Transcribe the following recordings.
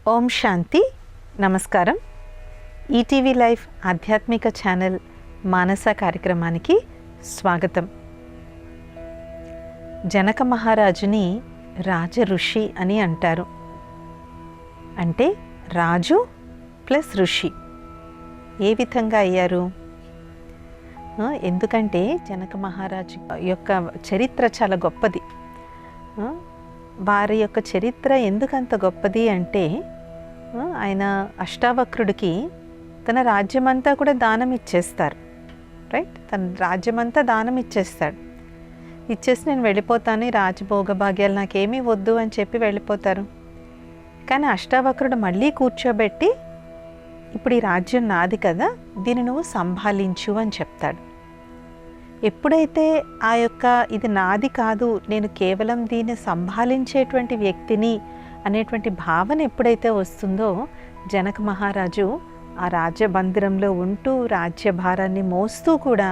ఓం శాంతి. నమస్కారం. ETV life ఆధ్యాత్మిక channel మానస కార్యక్రమానికి స్వాగతం. జనక మహారాజుని రాజ ఋషి అని అంటారు. అంటే రాజు ప్లస్ ఋషి. ఏ విధంగా అయ్యారు? ఎందుకంటే జనక మహారాజు యొక్క చరిత్ర చాలా గొప్పది. వారి యొక్క చరిత్ర ఎందుకంత గొప్పది అంటే ఆయన అష్టావక్రుడికి తన రాజ్యమంతా కూడా దానం ఇచ్చేస్తారు. రైట్, తన రాజ్యమంతా దానం ఇచ్చేస్తాడు. ఇచ్చేసి నేను వెళ్ళిపోతాను, ఈ రాజభోగ భాగ్యాలు నాకేమీ వద్దు అని చెప్పి వెళ్ళిపోతారు. కానీ అష్టావక్రుడు మళ్ళీ కూర్చోబెట్టి ఇప్పుడు ఈ రాజ్యం నాది కదా, దీన్ని నువ్వు సంభాళించు అని చెప్తాడు. ఎప్పుడైతే ఆ యొక్క ఇది నాది కాదు, నేను కేవలం దీన్ని సంభాళించేటువంటి వ్యక్తిని అనేటువంటి భావన ఎప్పుడైతే వస్తుందో జనక మహారాజు ఆ రాజ్యబందిరంలో ఉంటూ రాజ్యభారాన్ని మోస్తూ కూడా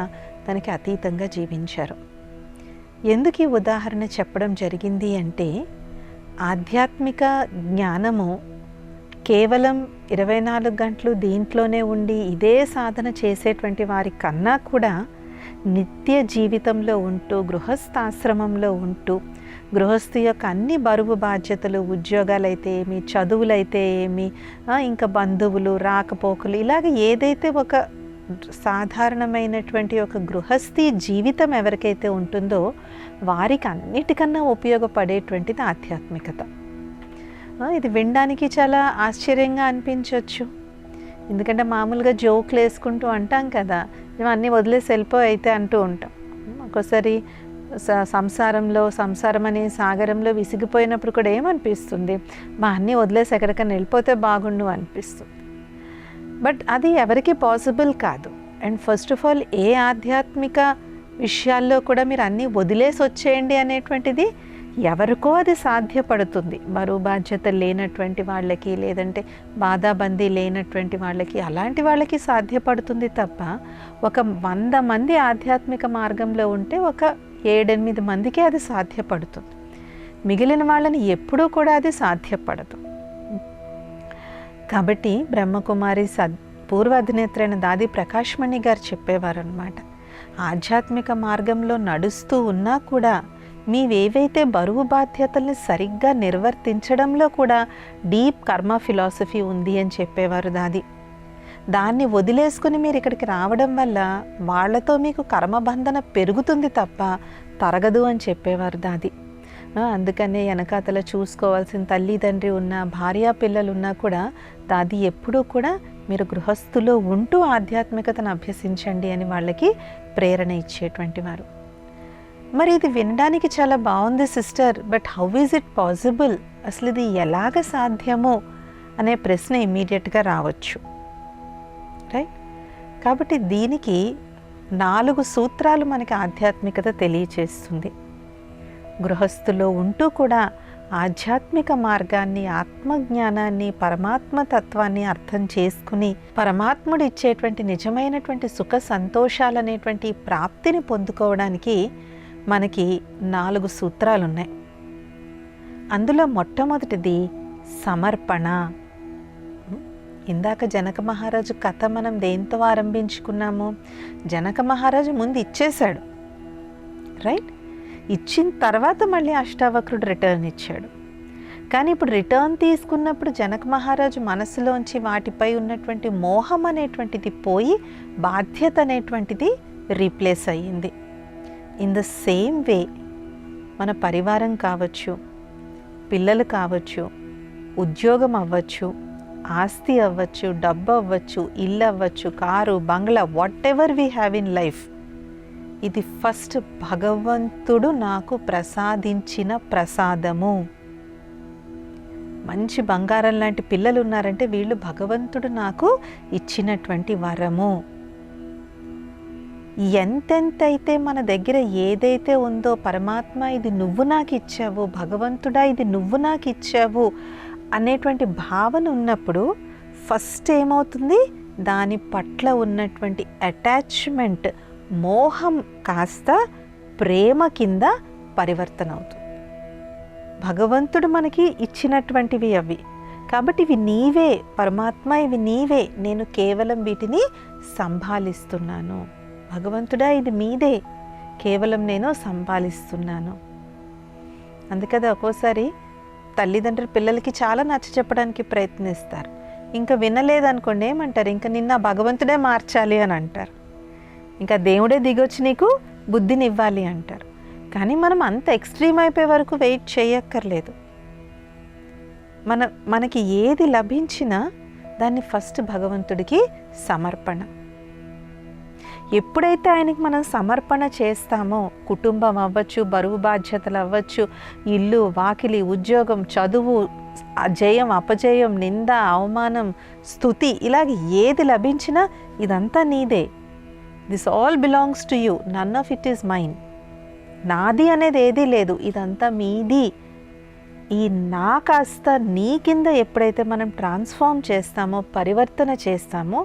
తనకి అతీతంగా జీవించారు. ఎందుకు ఈ ఉదాహరణ చెప్పడం జరిగింది అంటే ఆధ్యాత్మిక జ్ఞానము కేవలం 24 గంటలు దీంట్లోనే ఉండి ఇదే సాధన చేసేటువంటి వారి కన్నా కూడా నిత్య జీవితంలో ఉంటూ గృహస్థాశ్రమంలో ఉంటూ గృహస్థు యొక్క అన్ని బరువు బాధ్యతలు, ఉద్యోగాలైతే ఏమి, చదువులైతే ఏమి, ఇంకా బంధువులు రాకపోకలు, ఇలాగ ఏదైతే ఒక సాధారణమైనటువంటి ఒక గృహస్థి జీవితం ఎవరికైతే ఉంటుందో వారికి అన్నిటికన్నా ఉపయోగపడేటువంటిది ఆధ్యాత్మికత. ఇది వినడానికి చాలా ఆశ్చర్యంగా అనిపించవచ్చు. ఎందుకంటే మామూలుగా జోకులు వేసుకుంటూ అంటాం కదా, మేము అన్నీ వదిలేసి వెళ్ళిపోయి అయితే అంటూ ఉంటాం. ఒక్కోసారి సంసారం అనే సాగరంలో విసిగిపోయినప్పుడు కూడా ఏమనిపిస్తుంది, మా అన్నీ వదిలేసి ఎక్కడికైనా వెళ్ళిపోతే బాగుండు అనిపిస్తుంది. బట్ అది ఎవరికి పాసిబుల్ కాదు. అండ్ ఫస్ట్ ఆఫ్ ఆల్ ఏ ఆధ్యాత్మిక విషయాల్లో కూడా మీరు అన్నీ వదిలేసి వచ్చేయండి అనేటువంటిది ఎవరికో అది సాధ్యపడుతుంది. బరువు బాధ్యత లేనటువంటి వాళ్ళకి, లేదంటే బాధాబందీ లేనటువంటి వాళ్ళకి, అలాంటి వాళ్ళకి సాధ్యపడుతుంది తప్ప ఒక 100 మంది ఆధ్యాత్మిక మార్గంలో ఉంటే ఒక 7-8 మందికి అది సాధ్యపడుతుంది. మిగిలిన వాళ్ళని ఎప్పుడూ కూడా అది సాధ్యపడదు. కాబట్టి బ్రహ్మకుమారి పూర్వ అధినేత్రైన దాది ప్రకాష్ మణి గారు చెప్పేవారు అన్నమాట, ఆధ్యాత్మిక మార్గంలో నడుస్తూ ఉన్నా కూడా మీవేవైతే బరువు బాధ్యతల్ని సరిగ్గా నిర్వర్తించడంలో కూడా డీప్ కర్మ ఫిలాసఫీ ఉంది అని చెప్పేవారు దాది. దాన్ని వదిలేసుకుని మీరు ఇక్కడికి రావడం వల్ల వాళ్లతో మీకు కర్మబంధన పెరుగుతుంది తప్ప తరగదు అని చెప్పేవారు దాది. అందుకనే వెనకాతల చూసుకోవాల్సిన తల్లిదండ్రి ఉన్నా, భార్యా పిల్లలు ఉన్నా కూడా దాది ఎప్పుడూ కూడా మీరు గృహస్థులో ఉంటూ ఆధ్యాత్మికతను అభ్యసించండి అని వాళ్ళకి ప్రేరణ ఇచ్చేటువంటి వారు. మరి ఇది వినడానికి చాలా బాగుంది sister, but how is it possible, అసలు ఇది ఎలాగ సాధ్యమో అనే ప్రశ్న ఇమ్మీడియట్గా రావచ్చు. రైట్, కాబట్టి దీనికి 4 సూత్రాలు మనకి ఆధ్యాత్మికత తెలియచేస్తుంది. గృహస్థులో ఉంటూ కూడా ఆధ్యాత్మిక మార్గాన్ని, ఆత్మజ్ఞానాన్ని, పరమాత్మ తత్వాన్ని అర్థం చేసుకుని పరమాత్ముడు ఇచ్చేటువంటి నిజమైనటువంటి సుఖ సంతోషాలనేటువంటి ప్రాప్తిని పొందుకోవడానికి మనకి 4 సూత్రాలు ఉన్నాయి. అందులో మొట్టమొదటిది సమర్పణ. ఇందాక జనక మహారాజు కథ మనం దేంతో ఆరంభించుకున్నాము? జనక మహారాజు ముందు ఇచ్చేశాడు, రైట్? ఇచ్చిన తర్వాత మళ్ళీ అష్టావక్రుడు రిటర్న్ ఇచ్చాడు. కానీ ఇప్పుడు రిటర్న్ తీసుకున్నప్పుడు జనక మహారాజు మనసులోంచి వాటిపై ఉన్నటువంటి మోహం అనేటువంటిది పోయి బాధ్యత అనేటువంటిది రీప్లేస్ అయ్యింది. ఇన్ ద సేమ్ వే మన పరివారం కావచ్చు, పిల్లలు కావచ్చు, ఉద్యోగం అవ్వచ్చు, ఆస్తి అవ్వచ్చు, డబ్బు అవ్వచ్చు, ఇల్లు అవ్వచ్చు, కారు, బంగ్లా, whatever we have in life, ఇది ఫస్ట్ భగవంతుడు నాకు ప్రసాదించిన ప్రసాదము. మంచి బంగారం లాంటి పిల్లలు ఉన్నారంటే వీళ్ళు భగవంతుడు నాకు ఇచ్చినటువంటి వరము. ఎంతెంతైతే మన దగ్గర ఏదైతే ఉందో పరమాత్మ ఇది నువ్వు నాకు ఇచ్చావు, భగవంతుడా ఇది నువ్వు నాకు ఇచ్చావు అనేటువంటి భావన ఉన్నప్పుడు ఫస్ట్ ఏమవుతుంది, దాని పట్ల ఉన్నటువంటి అటాచ్మెంట్, మోహం కాస్త ప్రేమ కింద పరివర్తన అవుతుంది. భగవంతుడు మనకి ఇచ్చినటువంటివి అవి, కాబట్టి ఇవి నీవే పరమాత్మ, ఇవి నీవే, నేను కేవలం వీటిని సంభాలిస్తున్నాను. భగవంతుడా ఇది మీదే, కేవలం నేను సంభాలిస్తున్నాను. అందుకదా ఒక్కోసారి తల్లిదండ్రులు పిల్లలకి చాలా నచ్చ చెప్పడానికి ప్రయత్నిస్తారు. ఇంకా వినలేదనుకోండి ఏమంటారు, ఇంకా నిన్న భగవంతుడే మార్చాలి అని అంటారు, ఇంకా దేవుడే దిగొచ్చి నీకు బుద్ధిని ఇవ్వాలి అంటారు. కానీ మనం అంత ఎక్స్ట్రీమ్ అయిపోయే వరకు వెయిట్ చేయక్కర్లేదు. మనకి ఏది లభించినా దాన్ని ఫస్ట్ భగవంతుడికి సమర్పణ. ఎప్పుడైతే ఆయనకి మనం సమర్పణ చేస్తామో, కుటుంబం అవ్వచ్చు, బరువు బాధ్యతలు అవ్వచ్చు, ఇల్లు వాకిలి ఉద్యోగం చదువు, జయం అపజయం, నింద అవమానం స్తుతి, ఇలాగ ఏది లభించినా ఇదంతా నీదే, this all belongs to you, none of it is mine. నాది అనేది ఏదీ లేదు, ఇదంతా మీది. ఈ నా కాస్త నీ కింద ఎప్పుడైతే మనం ట్రాన్స్ఫార్మ్ చేస్తామో, పరివర్తన చేస్తామో,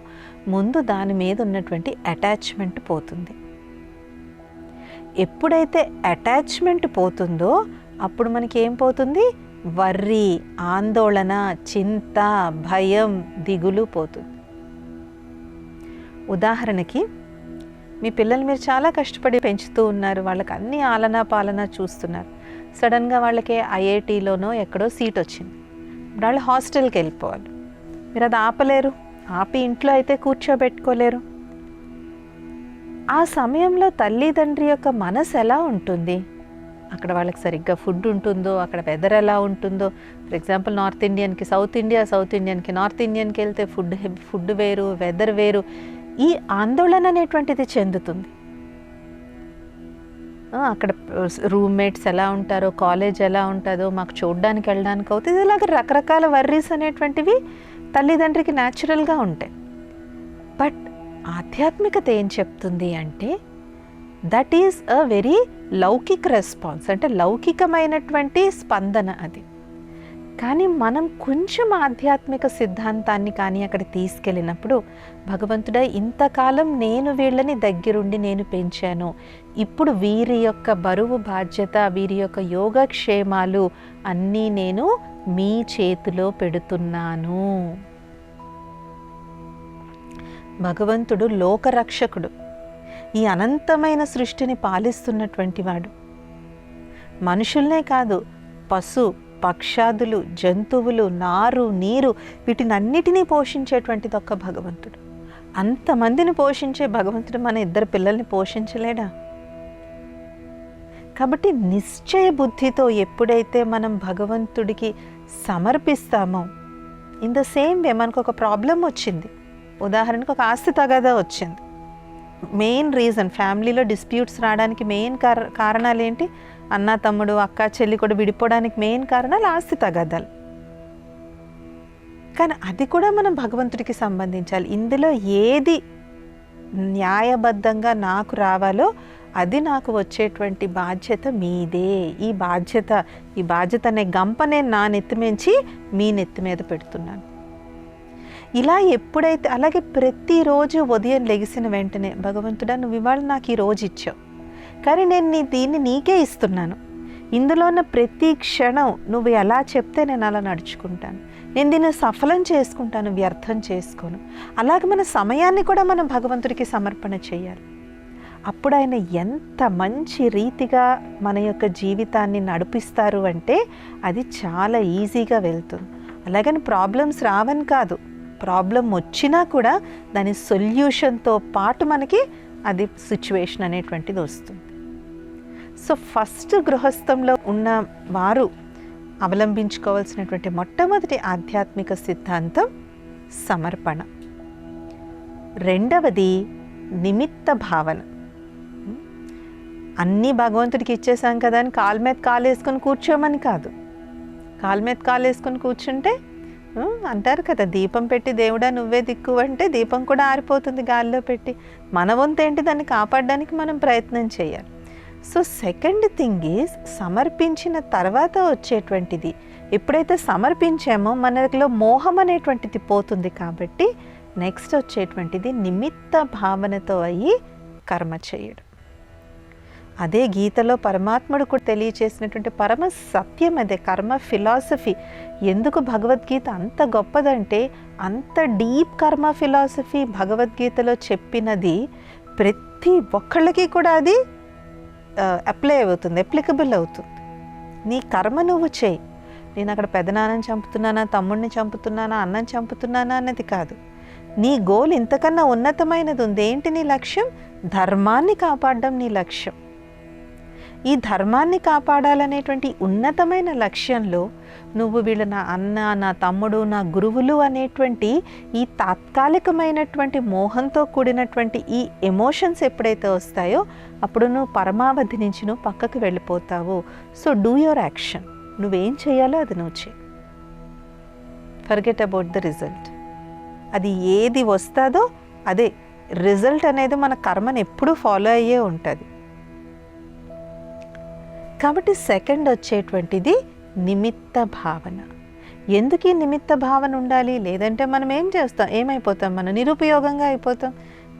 ముందు దాని మీద ఉన్నటువంటి అటాచ్మెంట్ పోతుంది. ఎప్పుడైతే అటాచ్మెంట్ పోతుందో అప్పుడు మనకి ఏం పోతుంది? వర్రీ, ఆందోళన, చింత, భయం, దిగులు పోతుంది. ఉదాహరణకి మీ పిల్లలు మీరు చాలా కష్టపడి పెంచుతూ ఉన్నారు, వాళ్ళకి అన్ని ఆలనా పాలనా చూస్తున్నారు. సడన్గా వాళ్ళకి ఐఐటీలోనో ఎక్కడో సీట్ వచ్చింది, వాళ్ళు హాస్టల్కి వెళ్ళిపోవాలి. మీరు అది ఆపలేరు, ఆపి ఇంట్లో అయితే కూర్చోబెట్టుకోలేరు. ఆ సమయంలో తల్లిదండ్రి యొక్క మనసు ఎలా ఉంటుంది? అక్కడ వాళ్ళకి సరిగ్గా ఫుడ్ ఉంటుందో, అక్కడ వెదర్ ఎలా ఉంటుందో. ఫర్ ఎగ్జాంపుల్ నార్త్ ఇండియన్కి సౌత్ ఇండియా, సౌత్ ఇండియన్కి నార్త్ ఇండియన్కి వెళ్తే ఫుడ్ వేరు, వెదర్ వేరు. ఈ ఆందోళన అనేటువంటిది చెందుతుంది. అక్కడ రూమ్మేట్స్ ఎలా ఉంటారో, కాలేజ్ ఎలా ఉంటుందో, మాకు చూడడానికి వెళ్ళడానికి అవుతుంది, ఇలాగ రకరకాల వర్రీస్ అనేటువంటివి తల్లిదండ్రికి న్యాచురల్గా ఉంటాయి. బట్ ఆధ్యాత్మికత ఏం చెప్తుంది అంటే దట్ ఈజ్ అ వెరీ లౌకిక్ రెస్పాన్స్, అంటే లౌకికమైనటువంటి స్పందన అది. కానీ మనం కొంచెం ఆధ్యాత్మిక సిద్ధాంతాన్ని కానీ అక్కడ తీసుకెళ్ళినప్పుడు, భగవంతుడా ఇంతకాలం నేను వీళ్ళని దగ్గరుండి నేను పెంచాను, ఇప్పుడు వీరి యొక్క బరువు బాధ్యత, వీరి యొక్క యోగక్షేమాలు అన్నీ నేను మీ చేతిలో పెడుతున్నాను. భగవంతుడు లోకరక్షకుడు, ఈ అనంతమైన సృష్టిని పాలిస్తున్నటువంటి వాడు. మనుషుల్నే కాదు, పశు పక్షాదులు, జంతువులు, నారు నీరు, వీటినన్నిటినీ పోషించేటువంటిది ఒక్క భగవంతుడు. అంతమందిని పోషించే భగవంతుడు మన ఇద్దరు పిల్లల్ని పోషించలేడా? కాబట్టి నిశ్చయ బుద్ధితో ఎప్పుడైతే మనం భగవంతుడికి సమర్పిస్తామో, ఇన్ ద సేమ్ వే మనకు ఒక ప్రాబ్లం వచ్చింది, ఉదాహరణకు ఒక ఆస్తి తగాదా వచ్చింది. మెయిన్ రీజన్ ఫ్యామిలీలో డిస్ప్యూట్స్ రావడానికి మెయిన్ కారణాలు ఏంటి? అన్న తమ్ముడు, అక్క చెల్లి కూడా విడిపోవడానికి మెయిన్ కారణాలు ఆస్తి తగాదాలు. కానీ అది కూడా మనం భగవంతుడికి సంబంధించాలి. ఇందులో ఏది న్యాయబద్ధంగా నాకు రావాలో అది నాకు వచ్చేటువంటి బాధ్యత మీదే. ఈ బాధ్యత అనే గంప నేను నా నెత్తిమించి మీ నెత్తి మీద పెడుతున్నాను. ఇలా ఎప్పుడైతే, అలాగే ప్రతిరోజు ఉదయం లెగిసిన వెంటనే భగవంతుడా నువ్వు ఇవాళ నాకు ఈ రోజు ఇచ్చావు, కానీ నేను దీన్ని నీకే ఇస్తున్నాను, ఇందులో ఉన్న ప్రతి క్షణం నువ్వు ఎలా చెప్తే నేను అలా నడుచుకుంటాను, నేను దీన్ని సఫలం చేసుకుంటాను, వ్యర్థం చేసుకోను. అలాగే మన సమయాన్ని కూడా మనం భగవంతుడికి సమర్పణ చేయాలి. అప్పుడు ఆయన ఎంత మంచి రీతిగా మన యొక్క జీవితాన్ని నడిపిస్తారు అంటే అది చాలా ఈజీగా వెళ్తుంది. అలాగని ప్రాబ్లమ్స్ రావని కాదు, ప్రాబ్లం వచ్చినా కూడా దాని సొల్యూషన్తో పాటు మనకి అది సిచ్యువేషన్ అనేటువంటిది వస్తుంది. సో ఫస్ట్ గృహస్థంలో ఉన్న వారు అవలంబించుకోవాల్సినటువంటి మొట్టమొదటి ఆధ్యాత్మిక సిద్ధాంతం సమర్పణ. రెండవది నిమిత్త భావన. అన్నీ భగవంతుడికి ఇచ్చేసాం కదా అని కాలు మీద కాలు వేసుకొని కూర్చోమని కాదు. కాలు మీద కాలు వేసుకొని కూర్చుంటే అంటారు కదా, దీపం పెట్టి దేవుడా నువ్వే దిక్కు అంటే దీపం కూడా ఆరిపోతుంది గాలిలో పెట్టి. మన వంతు ఏంటి, దాన్ని కాపాడడానికి మనం ప్రయత్నం చేయాలి. సో సెకండ్ థింగ్ ఈజ్ సమర్పించిన తర్వాత వచ్చేటువంటిది, ఎప్పుడైతే సమర్పించామో మనలో మోహం అనేటువంటిది పోతుంది. కాబట్టి నెక్స్ట్ వచ్చేటువంటిది నిమిత్త భావనతో అయ్యి కర్మ చేయడం. అదే గీతలో పరమాత్ముడు కూడా తెలియచేసినటువంటి పరమ సత్యం అదే కర్మ ఫిలాసఫీ. ఎందుకు భగవద్గీత అంత గొప్పదంటే అంత డీప్ కర్మ ఫిలాసఫీ భగవద్గీతలో చెప్పినది ప్రతి ఒక్కళ్ళకి కూడా అది అప్లికబుల్ అవుతుంది. నీ కర్మ నువ్వు చేయి. నేను అక్కడ పెదనాన్నని చంపుతున్నానా, తమ్ముడిని చంపుతున్నానా, అన్నని చంపుతున్నానా అన్నది కాదు. నీ గోల్ ఇంతకన్నా ఉన్నతమైనది ఉంది. ఏంటి నీ లక్ష్యం? ధర్మాన్ని కాపాడడం నీ లక్ష్యం. ఈ ధర్మాన్ని కాపాడాలనేటువంటి ఉన్నతమైన లక్ష్యంలో నువ్వు వీళ్ళు నా అన్న, నా తమ్ముడు, నా గురువులు అనేటువంటి ఈ తాత్కాలికమైనటువంటి మోహంతో కూడినటువంటి ఈ ఎమోషన్స్ ఎప్పుడైతే వస్తాయో అప్పుడు నువ్వు పరమావధి నుంచి నువ్వు పక్కకు వెళ్ళిపోతావు. So do your action. నువ్వేం చేయాలో అది నువ్వు చేయి. Forget about the result. అది ఏది వస్తుందో అదే రిజల్ట్ అనేది మన కర్మని ఎప్పుడూ ఫాలో అయ్యే ఉంటుంది. కాబట్టి సెకండ్ వచ్చేటువంటిది నిమిత్త భావన. ఎందుకు ఈ నిమిత్త భావన ఉండాలి? లేదంటే మనం ఏం చేస్తాం, ఏమైపోతాం, మనం నిరుపయోగంగా అయిపోతాం.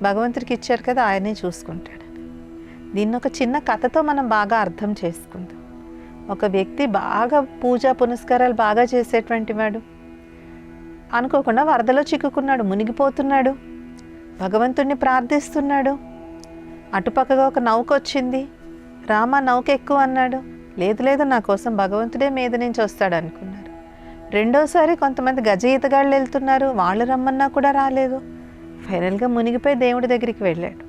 భగవంతుడికి ఇచ్చారు కదా, ఆయనే చూసుకుంటాడు. దీన్ని ఒక చిన్న కథతో మనం బాగా అర్థం చేసుకుందాం. ఒక వ్యక్తి బాగా పూజా పునస్కారాలు బాగా చేసేటువంటి వాడు అనుకోకుండా వరదలో చిక్కుకున్నాడు, మునిగిపోతున్నాడు. భగవంతుడిని ప్రార్థిస్తున్నాడు. అటుపక్కగా ఒక నౌక వచ్చింది. రామ నౌక ఎక్కువ అన్నాడు. లేదు లేదు, నా కోసం భగవంతుడే మీద నుంచి వస్తాడు అనుకున్నారు. రెండోసారి కొంతమంది గజ ఈతగాళ్ళు వెళ్తున్నారు, వాళ్ళు రమ్మన్నా కూడా రాలేదు. ఫైనల్గా మునిగిపోయి దేవుడి దగ్గరికి వెళ్ళాడు.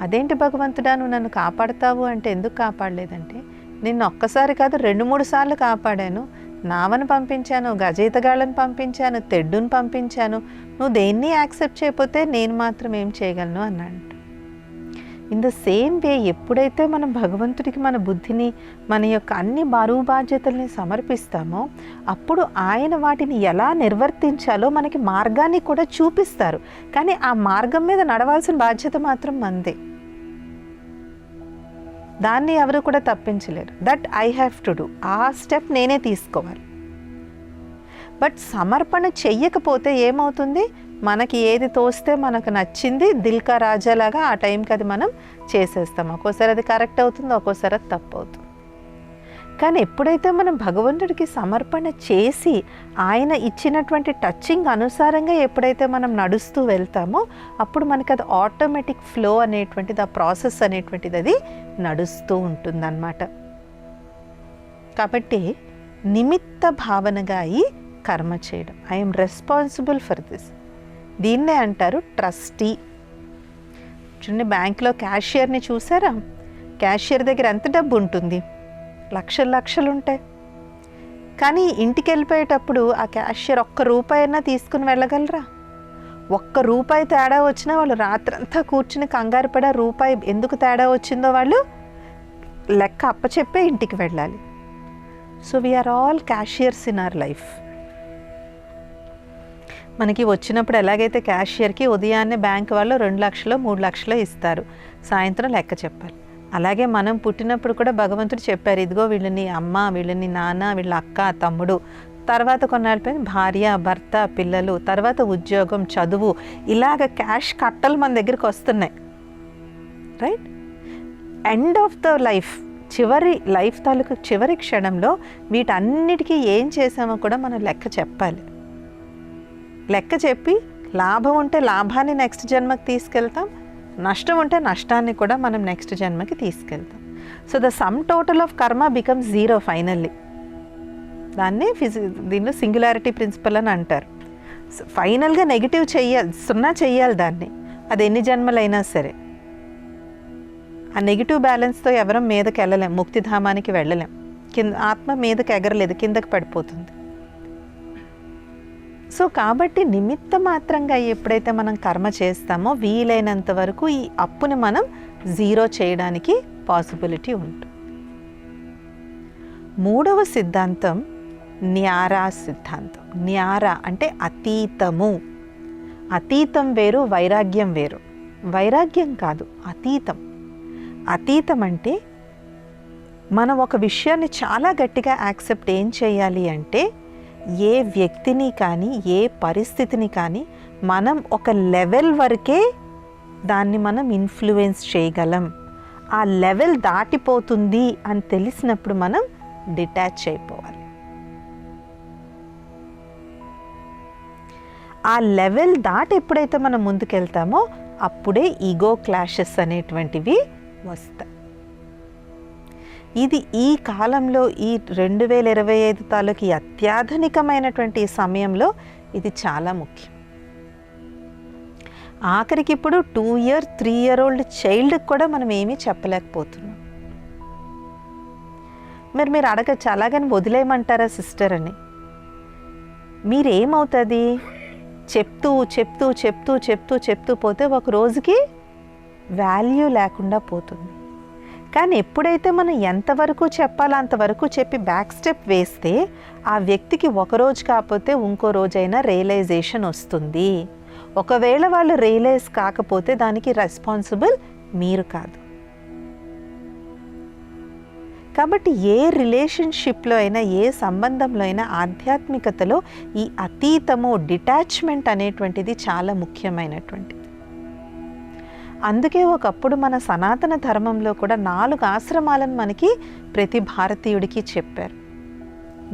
అదేంటి భగవంతుడా, నువ్వు నన్ను కాపాడుతావు అంటే ఎందుకు కాపాడలేదంటే, నిన్ను ఒక్కసారి కాదు 2-3 సార్లు కాపాడాను. నావను పంపించాను, గజ ఈతగాళ్ళని పంపించాను, తెడ్డును పంపించాను. నువ్వు దేన్ని యాక్సెప్ట్ చేయకపోతే నేను మాత్రం ఏం చేయగలను అన్నాడు. ఇన్ ద సేమ్ వే ఎప్పుడైతే మనం భగవంతుడికి మన బుద్ధిని, మన యొక్క అన్ని బరువు బాధ్యతల్ని సమర్పిస్తామో అప్పుడు ఆయన వాటిని ఎలా నిర్వర్తించాలో మనకి మార్గాన్ని కూడా చూపిస్తారు. కానీ ఆ మార్గం మీద నడవాల్సిన బాధ్యత మాత్రం మనదే. దాన్ని ఎవరు కూడా తప్పించలేరు. That I have to do. ఆ స్టెప్ నేనే తీసుకోవాలి. బట్ సమర్పణ చెయ్యకపోతే ఏమవుతుంది, మనకి ఏది తోస్తే మనకు నచ్చింది దిల్కా రాజాలాగా ఆ టైంకి అది మనం చేసేస్తాం. ఒక్కోసారి అది కరెక్ట్ అవుతుంది, ఒక్కోసారి అది తప్పు అవుతుంది. కానీ ఎప్పుడైతే మనం భగవంతుడికి సమర్పణ చేసి ఆయన ఇచ్చినటువంటి టచింగ్ అనుసారంగా ఎప్పుడైతే మనం నడుస్తూ వెళ్తామో అప్పుడు మనకి అది ఆటోమేటిక్ ఫ్లో అనేటువంటిది, ఆ ప్రాసెస్ అనేటువంటిది అది నడుస్తూ ఉంటుందన్నమాట. కాబట్టి నిమిత్త భావనగా ఈ కర్మ చేయడం, ఐఎమ్ రెస్పాన్సిబుల్ ఫర్ దిస్. దీన్నే అంటారు ట్రస్టీ. చూడండి, బ్యాంక్లో క్యాషియర్ని చూసారా? క్యాషియర్ దగ్గర ఎంత డబ్బు ఉంటుంది? లక్షలు ఉంటాయి. కానీ ఇంటికి వెళ్ళిపోయేటప్పుడు ఆ క్యాషియర్ ₹1 అయినా తీసుకుని వెళ్ళగలరా? ₹1 తేడా వచ్చినా వాళ్ళు రాత్రంతా కూర్చుని కంగారు పడే రూపాయి ఎందుకు తేడా వచ్చిందో వాళ్ళు లెక్క అప్పచెప్పే ఇంటికి వెళ్ళాలి. So we are all cashiers in our life. మనకి వచ్చినప్పుడు ఎలాగైతే క్యాషియర్కి ఉదయాన్నే బ్యాంక్ వాళ్ళు 2 లక్షలు 3 లక్షలు ఇస్తారు, సాయంత్రం లెక్క చెప్పాలి. అలాగే మనం పుట్టినప్పుడు కూడా భగవంతుడు చెప్పారు, ఇదిగో వీళ్ళని అమ్మ, వీళ్ళని నాన్న, వీళ్ళ అక్క, తమ్ముడు, తర్వాత కొన్నాళ్ళపైన భార్య, భర్త, పిల్లలు, తర్వాత ఉద్యోగం, చదువు, ఇలాగ క్యాష్ కట్టలు మన దగ్గరికి వస్తున్నాయి. Right? End of the life, చివరి లైఫ్ తాలూకు చివరి క్షణంలో వీటన్నిటికీ ఏం చేసామో కూడా మనం లెక్క చెప్పాలి. లెక్క చెప్పి లాభం ఉంటే లాభాన్ని నెక్స్ట్ జన్మకి తీసుకెళ్తాం, నష్టం ఉంటే నష్టాన్ని కూడా మనం నెక్స్ట్ జన్మకి తీసుకెళ్తాం. So the sum total of కర్మ బికమ్స్ 0 ఫైనల్లీ. దాన్ని దీనిలో సింగులారిటీ ప్రిన్సిపల్ అని అంటారు. ఫైనల్గా నెగిటివ్ చెయ్యాలి, 0 చెయ్యాలి దాన్ని, అది ఎన్ని జన్మలైనా సరే. ఆ నెగిటివ్ బ్యాలెన్స్తో ఎవరం మీదకి వెళ్ళలేం, ముక్తిధామానికి వెళ్ళలేం. ఆత్మ మీదకి ఎగరలేదు, కిందకి పడిపోతుంది. సో కాబట్టి నిమిత్త మాత్రంగా ఎప్పుడైతే మనం కర్మ చేస్తామో వీలైనంత వరకు ఈ అప్పుని మనం 0 చేయడానికి పాసిబిలిటీ ఉంటుంది. 3వ సిద్ధాంతం న్యారా సిద్ధాంతం. న్యారా అంటే అతీతము. అతీతం వేరు, వైరాగ్యం వేరు. వైరాగ్యం కాదు, అతీతం. అతీతం అంటే మనం ఒక విషయాన్ని చాలా గట్టిగా యాక్సెప్ట్ ఏం చేయాలి అంటే, ఏ వ్యక్తిని కానీ ఏ పరిస్థితిని కానీ మనం ఒక లెవెల్ వరకే దాన్ని మనం ఇన్ఫ్లుయెన్స్ చేయగలం. ఆ లెవెల్ దాటిపోతుంది అని తెలిసినప్పుడు మనం డిటాచ్ అయిపోవాలి. ఆ లెవెల్ దాటి ఎప్పుడైతే మనం ముందుకెళ్తామో అప్పుడే ఈగో క్లాషెస్ అనేటువంటివి వస్తాయి. ఇది ఈ కాలంలో ఈ 2025 తాలూకు అత్యాధునికమైనటువంటి ఈ సమయంలో ఇది చాలా ముఖ్యం. ఆఖరికి ఇప్పుడు 2 year 3 year old చైల్డ్కి కూడా మనం ఏమీ చెప్పలేకపోతున్నాం. మీరు అడగచ్చు, అలాగని వదిలేయమంటారా సిస్టర్ అని. మీరేమవుతుంది, చెప్తూ చెప్తూ చెప్తూ చెప్తూ చెప్తూ పోతే ఒక రోజుకి వాల్యూ లేకుండా పోతుంది. కానీ ఎప్పుడైతే మనం ఎంతవరకు చెప్పాలో అంతవరకు చెప్పి బ్యాక్ స్టెప్ వేస్తే ఆ వ్యక్తికి ఒకరోజు కాకపోతే ఇంకో రోజైనా రియలైజేషన్ వస్తుంది. ఒకవేళ వాళ్ళు రియలైజ్ కాకపోతే దానికి రెస్పాన్సిబుల్ మీరు కాదు. కాబట్టి ఏ రిలేషన్షిప్లో అయినా, ఏ సంబంధంలో అయినా ఆధ్యాత్మికతలో ఈ అతీతము, డిటాచ్మెంట్ అనేటువంటిది చాలా ముఖ్యమైనటువంటిది. అందుకే ఒకప్పుడు మన సనాతన ధర్మంలో కూడా 4 ఆశ్రమాలను మనకి ప్రతి భారతీయుడికి చెప్పారు.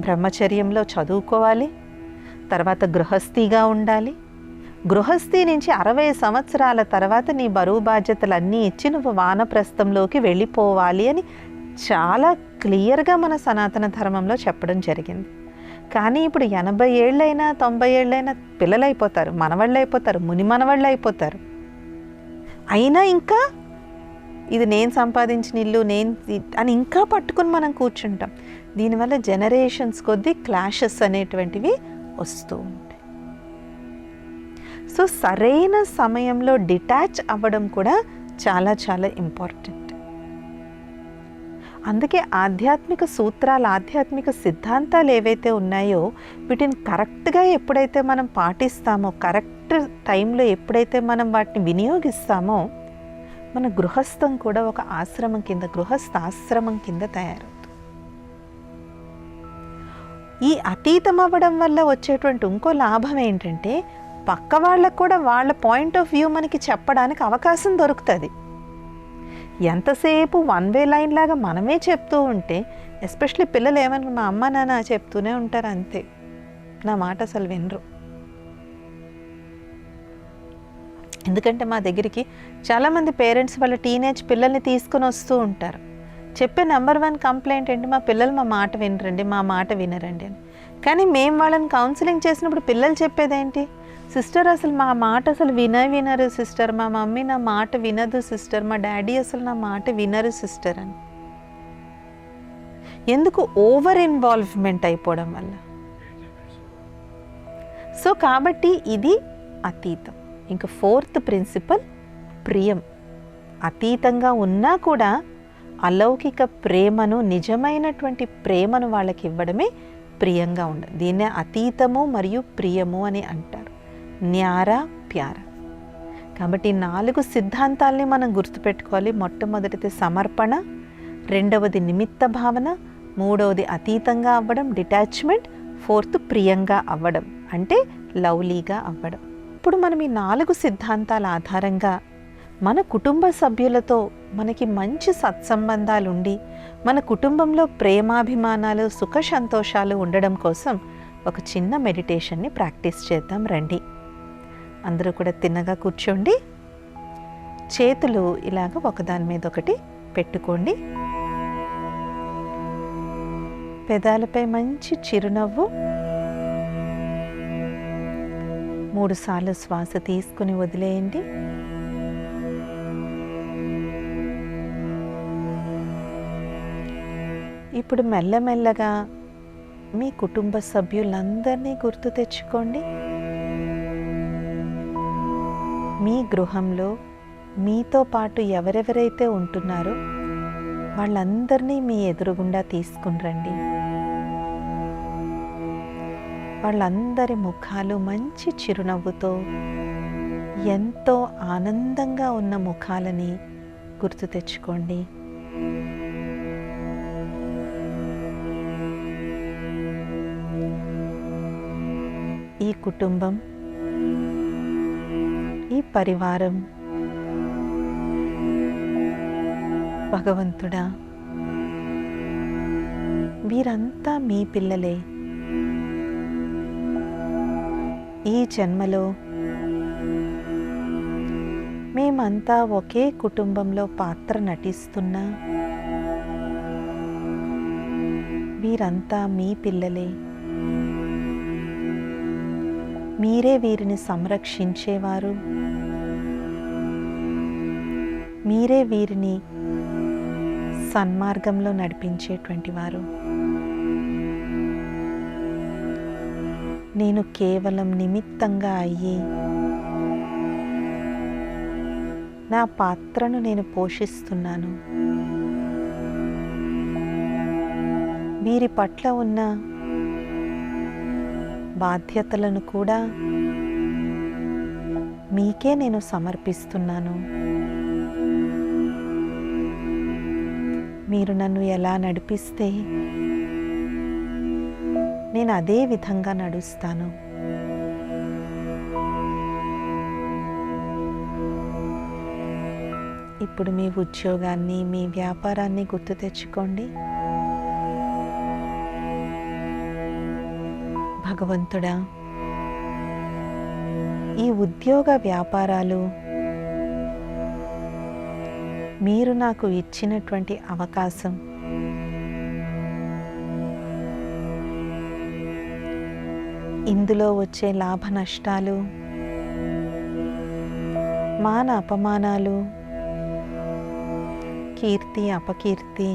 బ్రహ్మచర్యంలో చదువుకోవాలి, తర్వాత గృహస్థిగా ఉండాలి, గృహస్థి నుంచి 60 సంవత్సరాల తర్వాత నీ బరువు బాధ్యతలన్నీ ఇచ్చి నువ్వు వానప్రస్థంలోకి వెళ్ళిపోవాలి అని చాలా క్లియర్గా మన సనాతన ధర్మంలో చెప్పడం జరిగింది. కానీ ఇప్పుడు 80 ఏళ్ళైనా 90 ఏళ్ళైనా పిల్లలు అయిపోతారు, మనవాళ్ళు అయిపోతారు, ముని మనవాళ్ళు అయిపోతారు. అయినా ఇంకా ఇది నేను సంపాదించిన ఇల్లు నేను అని ఇంకా పట్టుకుని మనం కూర్చుంటాం. దీనివల్ల జనరేషన్స్ కొద్దీ క్లాషెస్ అనేటువంటివి వస్తూ ఉంటాయి. సో సరైన సమయంలో డిటాచ్ అవ్వడం కూడా చాలా చాలా ఇంపార్టెంట్. అందుకే ఆధ్యాత్మిక సూత్రాలు, ఆధ్యాత్మిక సిద్ధాంతాలు ఏవైతే ఉన్నాయో వీటిని కరెక్ట్గా ఎప్పుడైతే మనం పాటిస్తామో, కరెక్ట్ టైంలో ఎప్పుడైతే మనం వాటిని వినియోగిస్తామో మన గృహస్థం కూడా ఒక ఆశ్రమం కింద, గృహస్థాశ్రమం కింద తయారవుతుంది. ఈ అతీతం అవ్వడం వల్ల వచ్చేటువంటి ఇంకో లాభం ఏంటంటే పక్క వాళ్ళకు కూడా వాళ్ళ పాయింట్ ఆఫ్ వ్యూ మనకి చెప్పడానికి అవకాశం దొరుకుతుంది. ఎంతసేపు వన్ వే లైన్ లాగా మనమే చెప్తూ ఉంటే, ఎస్పెషలీ పిల్లలు ఏమన్నా మా అమ్మ నాన్న చెప్తూనే ఉంటారు, అంతే, నా మాట అసలు వినరు. ఎందుకంటే మా దగ్గరికి చాలామంది పేరెంట్స్ వాళ్ళ టీనేజ్ పిల్లల్ని తీసుకుని వస్తూ ఉంటారు. చెప్పే నెంబర్ 1 కంప్లైంట్ ఏంటి, మా పిల్లలు మా మాట వినరండి, మా మాట వినరండి అని. కానీ మేము వాళ్ళని కౌన్సిలింగ్ చేసినప్పుడు పిల్లలు చెప్పేదేంటి, సిస్టర్ అసలు మా మాట అసలు వినరు సిస్టర్, మా మమ్మీ నా మాట వినదు సిస్టర్, మా డాడీ అసలు నా మాట వినరు సిస్టర్ అని. ఎందుకు? ఓవర్ ఇన్వాల్వ్మెంట్ అయిపోవడం వల్ల. సో కాబట్టి ఇది అతీతం. ఇంకా 4th ప్రిన్సిపల్ ప్రియం. అతీతంగా ఉన్నా కూడా అలౌకిక ప్రేమను, నిజమైనటువంటి ప్రేమను వాళ్ళకి ఇవ్వడమే ప్రియంగా ఉండదు. దీన్నే అతీతము మరియు ప్రియము అని అంటారు, న్యారా ప్యారా. కాబట్టి 4 సిద్ధాంతాల్ని మనం గుర్తుపెట్టుకోవాలి. మొట్టమొదటిది సమర్పణ, రెండవది నిమిత్త భావన, మూడవది అతీతంగా అవ్వడం డిటాచ్మెంట్, 4th ప్రియంగా అవ్వడం అంటే లవ్లీగా అవ్వడం. ఇప్పుడు మనం ఈ 4 సిద్ధాంతాల ఆధారంగా మన కుటుంబ సభ్యులతో మనకి మంచి సత్సంబంధాలు ఉండి మన కుటుంబంలో ప్రేమాభిమానాలు సుఖ సంతోషాలు ఉండడం కోసం ఒక చిన్న మెడిటేషన్ని ప్రాక్టీస్ చేద్దాం రండి. అందరూ కూడా తిన్నగా కూర్చోండి. చేతులు ఇలాగ ఒకదాని మీద ఒకటి పెట్టుకోండి. పెదాలపై మంచి చిరునవ్వు. 3 సార్లు శ్వాస తీసుకుని వదిలేయండి. ఇప్పుడు మెల్లమెల్లగా మీ కుటుంబ సభ్యులందరినీ గుర్తు తెచ్చుకోండి. మీ గృహంలో మీతో పాటు ఎవరెవరైతే ఉంటున్నారో వాళ్ళందరినీ మీ ఎదురుగుండా తీసుకుని రండి. వాళ్ళందరి ముఖాలు మంచి చిరునవ్వుతో, ఎంతో ఆనందంగా ఉన్న ముఖాలని గుర్తు తెచ్చుకోండి. ఈ కుటుంబం, ఈ పరివారం భగవంతుడా, వీరంతా మీ పిల్లలే. ఈ జన్మలో మేమంతా ఒకే కుటుంబంలో పాత్ర నటిస్తున్నా వీరంతా మీ పిల్లలే. మీరే వీరిని సంరక్షించేవారు, మీరే వీరిని సన్మార్గంలో నడిపించేటువంటి వారు. నేను కేవలం నిమిత్తంగా అయ్యి నా పాత్రను నేను పోషిస్తున్నాను. వీరి పట్ల ఉన్న బాధ్యతలను కూడా మీకే నేను సమర్పిస్తున్నాను. మీరు నన్ను ఎలా నడిపిస్తే నేను అదే విధంగా నడుస్తాను. ఇప్పుడు మీ ఉద్యోగాన్ని, మీ వ్యాపారాన్ని గుర్తు తెచ్చుకోండి. భగవంతుడా, ఈ ఉద్యోగ వ్యాపారాలు మీరు నాకు ఇచ్చినటువంటి అవకాశం. ఇందులో వచ్చే లాభ నష్టాలు, మాన అపమానాలు, కీర్తి అపకీర్తి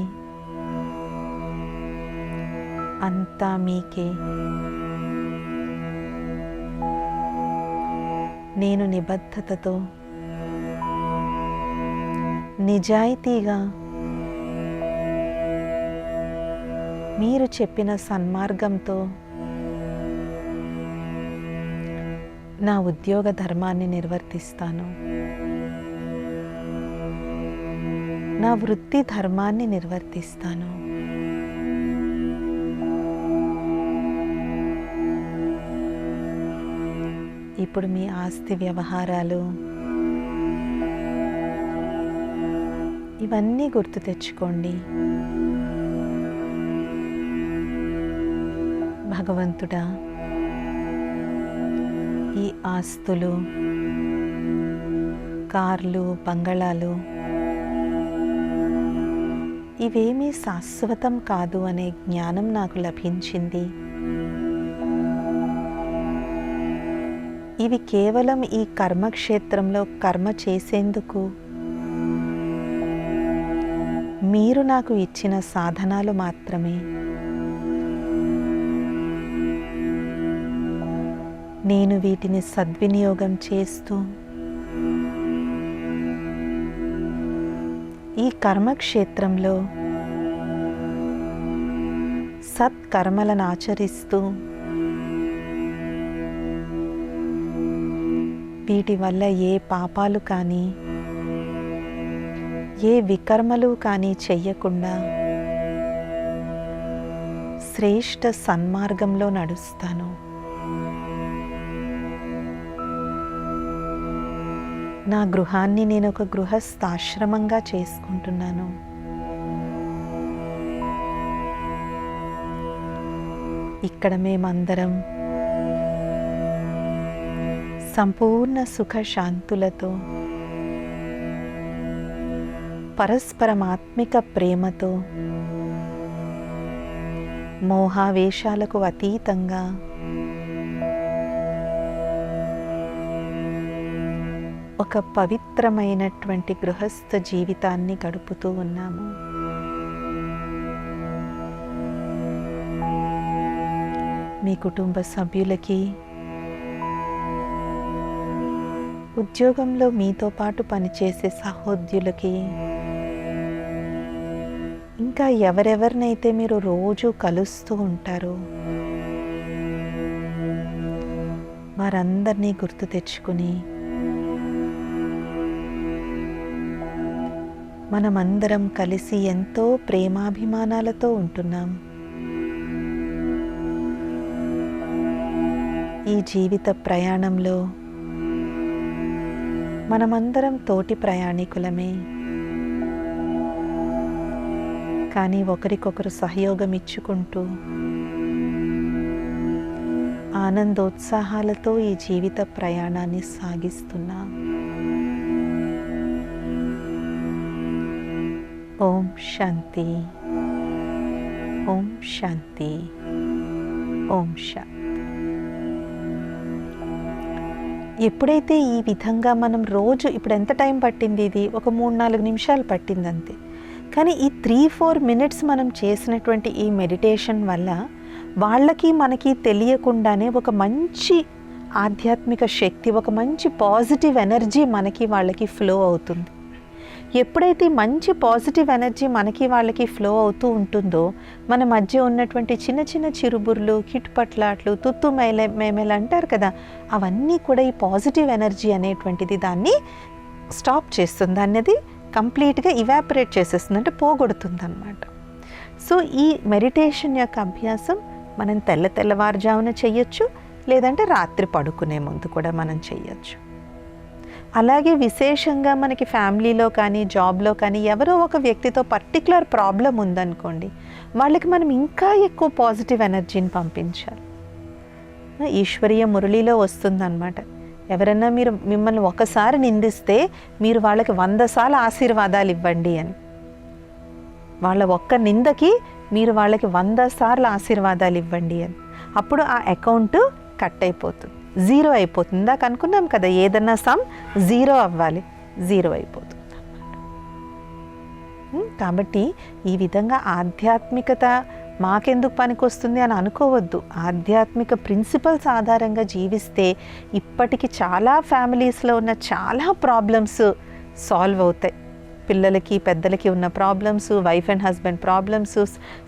అంతా మీకే. నేను నిబద్ధతతో, నిజాయితీగా మీరు చెప్పిన సన్మార్గంతో నా ఉద్యోగ ధర్మాన్ని నిర్వర్తిస్తాను. నా వృత్తి ధర్మాన్ని నిర్వర్తిస్తాను. ఇప్పుడు మీ ఆస్తి వ్యవహారాలు ఇవన్నీ గుర్తు తెచ్చుకోండి. భగవంతుడా, ఈ ఆస్తులు, కార్లు, బంగళాలు ఇవేమీ శాశ్వతం కాదు అనే జ్ఞానం నాకు లభించింది. ఇవి కేవలం ఈ కర్మక్షేత్రంలో కర్మ చేసేందుకు మీరు నాకు ఇచ్చిన సాధనాలు మాత్రమే. నేను వీటిని సద్వినియోగం చేస్తూ ఈ కర్మక్షేత్రంలో సత్కర్మలను ఆచరిస్తూ వీటి వల్ల ఏ పాపాలు కానీ ఏ వికర్మలు కానీ చెయ్యకుండా శ్రేష్ఠ సన్మార్గంలో నడుస్తాను. నా గృహాన్ని నేను ఒక గృహస్థాశ్రమంగా చేసుకుంటున్నాను. ఇక్కడ మేమందరం సంపూర్ణ సుఖ శాంతులతో, పరస్పరమాత్మిక ప్రేమతో, మోహావేశాలకు అతీతంగా ఒక పవిత్రమైనటువంటి గృహస్థ జీవితాన్ని గడుపుతూ ఉన్నాము. మీ కుటుంబ సభ్యులకి, ఉద్యోగంలో మీతో పాటు పనిచేసే సహోద్యులకి, ఇంకా ఎవరెవరినైతే మీరు రోజు కలుస్తూ ఉంటారో వారందరినీ గుర్తు తెచ్చుకుని మనమందరం కలిసి ఎంతో ప్రేమాభిమానాలతో ఉంటున్నాం. ఈ జీవిత ప్రయాణంలో మనమందరం తోటి ప్రయాణికులమే. కానీ ఒకరికొకరు సహయోగం ఇచ్చుకుంటూ ఆనందోత్సాహాలతో ఈ జీవిత ప్రయాణాన్ని సాగిస్తున్నాం. ఓం శాంతి, ఓం శాంతి, ఓం శాంతి. ఎప్పుడైతే ఈ విధంగా మనం రోజు, ఇప్పుడు ఎంత టైం పట్టింది, ఇది ఒక 3-4 నిమిషాలు పట్టింది అంతే, కానీ ఈ 3-4 మినిట్స్ మనం చేసినటువంటి ఈ మెడిటేషన్ వల్ల వాళ్ళకి మనకి తెలియకుండానే ఒక మంచి ఆధ్యాత్మిక శక్తి, ఒక మంచి పాజిటివ్ ఎనర్జీ మనకి వాళ్ళకి ఫ్లో అవుతుంది. ఎప్పుడైతే మంచి పాజిటివ్ ఎనర్జీ మనకి వాళ్ళకి ఫ్లో అవుతూ ఉంటుందో మన మధ్య ఉన్నటువంటి చిన్న చిన్న చిరుబుర్లు, కిట్పట్లాట్లు, తుత్తు మేమేలు అంటారు కదా, అవన్నీ కూడా ఈ పాజిటివ్ ఎనర్జీ అనేటువంటిది దాన్ని స్టాప్ చేస్తుంది, అనేది కంప్లీట్గా ఇవాపరేట్ చేసేస్తుంది, అంటే పోగొడుతుంది అన్నమాట. సో ఈ మెడిటేషన్ యొక్క అభ్యాసం మనం తెల్లవారుజామున చెయ్యొచ్చు, లేదంటే రాత్రి పడుకునే ముందు కూడా మనం చెయ్యొచ్చు. అలాగే విశేషంగా మనకి ఫ్యామిలీలో కానీ జాబ్లో కానీ ఎవరో ఒక వ్యక్తితో పర్టికులర్ ప్రాబ్లం ఉందనుకోండి, వాళ్ళకి మనం ఇంకా ఎక్కువ పాజిటివ్ ఎనర్జీని పంపించాలి. ఈశ్వరీయ మురళిలో వస్తుందన్నమాట, ఎవరైనా మిమ్మల్ని ఒకసారి నిందిస్తే మీరు వాళ్ళకి 100 సార్లు ఆశీర్వాదాలు ఇవ్వండి అని. వాళ్ళ ఒక్క నిందకి మీరు వాళ్ళకి 100 సార్లు ఆశీర్వాదాలు ఇవ్వండి అని. అప్పుడు ఆ అకౌంట్ కట్ అయిపోతుంది, 0 అయిపోతుంది. ఇందాక అనుకున్నాం కదా, ఏదన్నా సమ్ 0 అవ్వాలి, 0 అయిపోతుంది అన్నమాట. కాబట్టి ఈ విధంగా ఆధ్యాత్మికత మాకెందుకు పనికొస్తుంది అని అనుకోవద్దు. ఆధ్యాత్మిక ప్రిన్సిపల్స్ ఆధారంగా జీవిస్తే ఇప్పటికి చాలా ఫ్యామిలీస్లో ఉన్న చాలా ప్రాబ్లమ్స్ సాల్వ్ అవుతాయి. పిల్లలకి పెద్దలకి ఉన్న problems, wife and husband problems,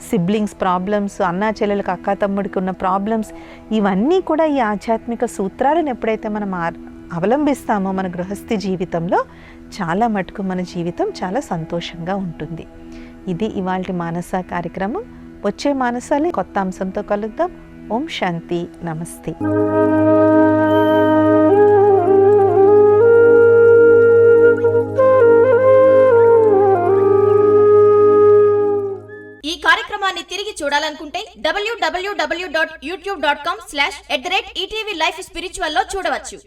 siblings problems, అన్నా చెల్లెలకు అక్క తమ్ముడికి ఉన్న ప్రాబ్లమ్స్, ఇవన్నీ కూడా ఈ ఆధ్యాత్మిక సూత్రాలను ఎప్పుడైతే మనం అవలంబిస్తామో మన గృహస్థి జీవితంలో, చాలా మటుకు మన జీవితం చాలా సంతోషంగా ఉంటుంది. ఇది ఇవాల్టి మానస కార్యక్రమం. వచ్చే మానసాలి కొత్త అంశంతో కలుద్దాం. ఓం శాంతి, నమస్తే. ఈ కార్యక్రమాన్ని తిరిగి చూడాలనుకుంటే www.youtube.com/ETV Life Spiritual లో చూడవచ్చు.